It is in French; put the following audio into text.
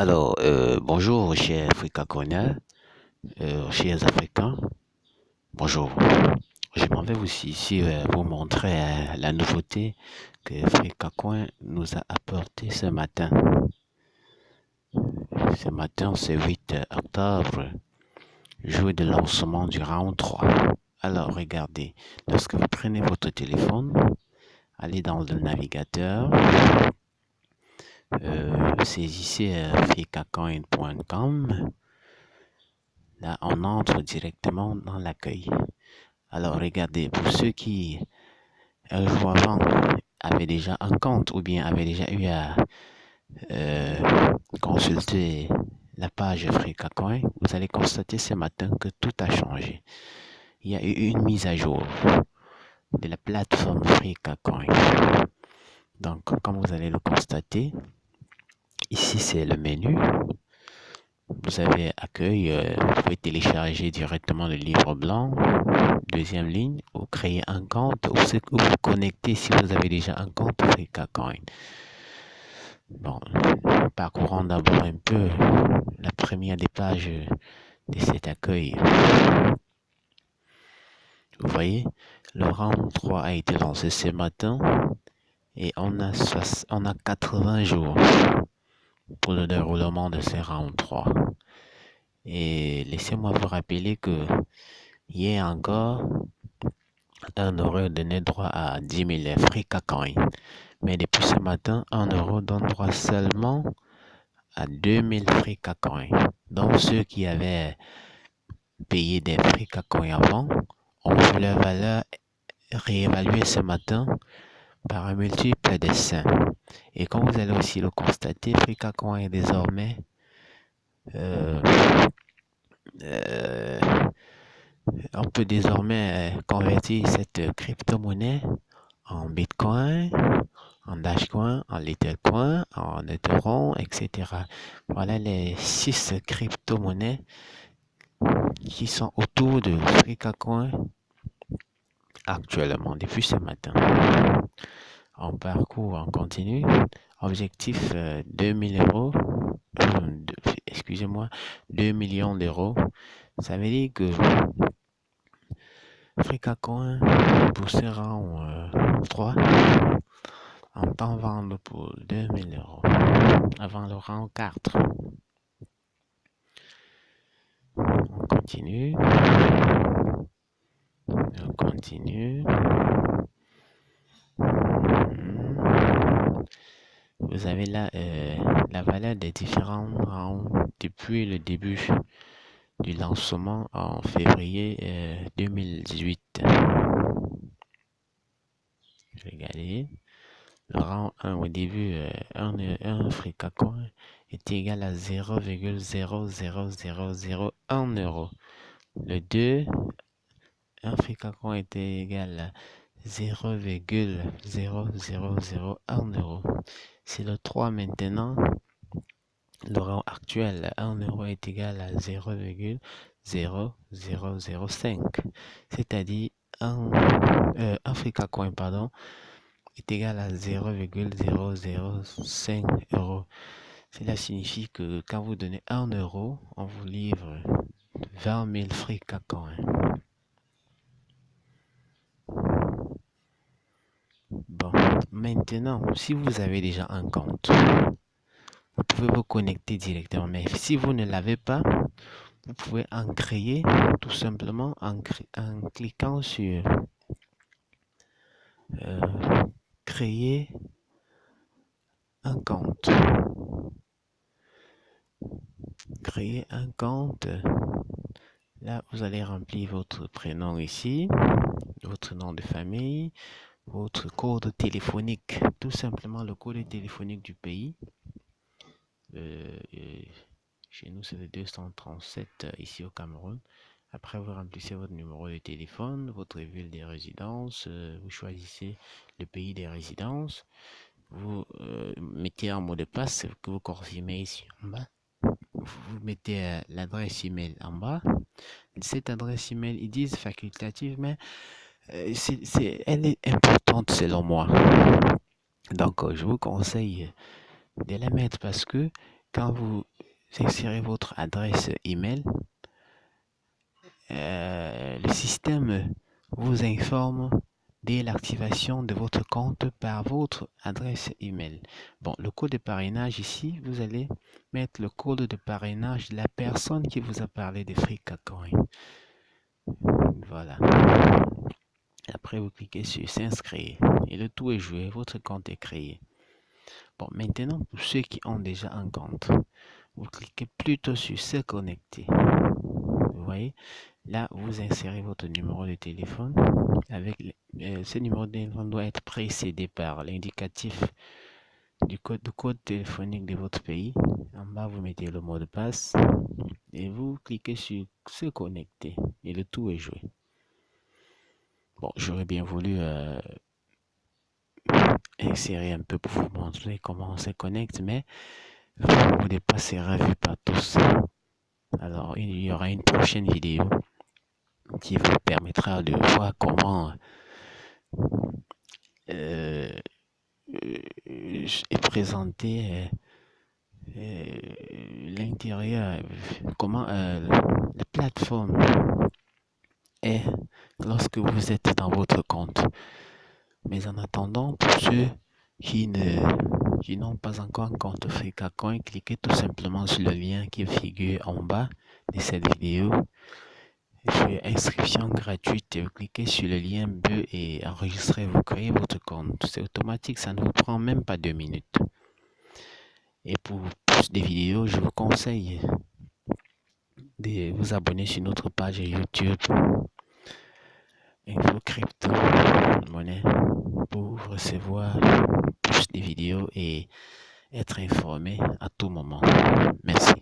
Bonjour, chers Africains, chers Africains, bonjour. Je m'en vais ici vous montrer la nouveauté que Africacoin nous a apporté ce matin. Ce matin, c'est 8 octobre, jour de lancement du round 3. Alors, regardez, lorsque vous prenez votre téléphone, allez dans le navigateur, saisissez africacoin.com. Là, on entre directement dans l'accueil. Alors, regardez, pour ceux qui, un jour avant, avaient déjà un compte ou bien avaient déjà eu à consulter la page FreeCacoin, vous allez constater ce matin que tout a changé. Il y a eu une mise à jour de la plateforme FreeCacoin. Donc, comme vous allez le constater, ici c'est le menu. Vous avez accueil, vous pouvez télécharger directement le livre blanc. Deuxième ligne, ou créer un compte ou vous connecter si vous avez déjà un compte FreeCacoin. Bon, parcourons d'abord un peu la première des pages de cet accueil. Vous voyez, le round 3 a été lancé ce matin et on a 80 jours pour le déroulement de ce round 3. Et laissez-moi vous rappeler que hier encore, 1 euro donnait droit à 10 000 FreeCacoin. Mais depuis ce matin, 1 euro donne droit seulement à 2000 FreeCacoin. Donc ceux qui avaient payé des FreeCacoin avant ont vu leur valeur réévaluée ce matin par un multiple de 5. Et comme vous allez aussi le constater, FreeCacoin est désormais euh, euh, on peut désormais convertir cette crypto-monnaie en Bitcoin, en Dashcoin, en Litecoin, en Ethereum, etc. Voilà les 6 crypto-monnaies qui sont autour de FreeCacoin actuellement, depuis ce matin. On parcourt, on continue. Objectif 2000 euros, excusez-moi, 2 millions d'euros. Ça veut dire que FreeCacoin, pour ce round 3, entend vendre pour 2000 euros avant le round 4. On continue. On continue. Vous avez là la valeur des différents rounds depuis le début du lancement en février 2018. Regardez. Le rang 1 au début, un FreeCacoin est égal à 0,00001 euro. Le 2, un FreeCacoin était égal à 0,0001 euro. C'est le 3 maintenant. Le rang actuel, 1 euro est égal à 0,0005. C'est-à-dire un FreeCacoin, est égal à 0,005 euros. Cela signifie que quand vous donnez 1 euro, on vous livre 20 000 FreeCacoin. Bon, maintenant, si vous avez déjà un compte, vous pouvez vous connecter directement. Mais si vous ne l'avez pas, vous pouvez en créer tout simplement en cliquant sur créer un compte. Créer un compte. Là, vous allez remplir votre prénom ici, votre nom de famille, votre code téléphonique, tout simplement le code téléphonique du pays. Chez nous, c'est le 237 ici au Cameroun. Après, vous remplissez votre numéro de téléphone, votre ville de résidence, vous choisissez le pays de résidence, vous mettez un mot de passe que vous confirmez ici en bas. Vous mettez l'adresse email en bas. Cette adresse email, ils disent facultative, mais elle est importante selon moi. Donc, je vous conseille de la mettre parce que Quand vous insérez votre adresse email, le système vous informe dès l'activation de votre compte par votre adresse email. Bon, le code de parrainage ici, vous allez mettre le code de parrainage de la personne qui vous a parlé de FreeCacoin. Voilà. Après, vous cliquez sur s'inscrire et le tout est joué, votre compte est créé. Bon, maintenant, pour ceux qui ont déjà un compte, vous cliquez plutôt sur se connecter. Vous voyez, là, vous insérez votre numéro de téléphone. Ce numéro de téléphone doit être précédé par l'indicatif du code téléphonique de votre pays. En bas, vous mettez le mot de passe et vous cliquez sur se connecter et le tout est joué. Bon, j'aurais bien voulu insérer un peu pour vous montrer comment on se connecte, mais vous ne passerez vu par tous. Alors, il y aura une prochaine vidéo qui vous permettra de voir comment est présenté l'intérieur, comment la plateforme est lorsque vous êtes dans votre compte. Mais en attendant, pour ceux qui n'ont pas encore un compte FreeCacoin, cliquez tout simplement sur le lien qui figure en bas de cette vidéo. Sur inscription gratuite, vous cliquez sur le lien bleu et enregistrez, vous créez votre compte. C'est automatique, ça ne vous prend même pas 2 minutes. Et pour plus de vidéos, je vous conseille de vous abonner sur notre page YouTube Info Crypto Monnaie pour recevoir plus de vidéos et être informé à tout moment. Merci.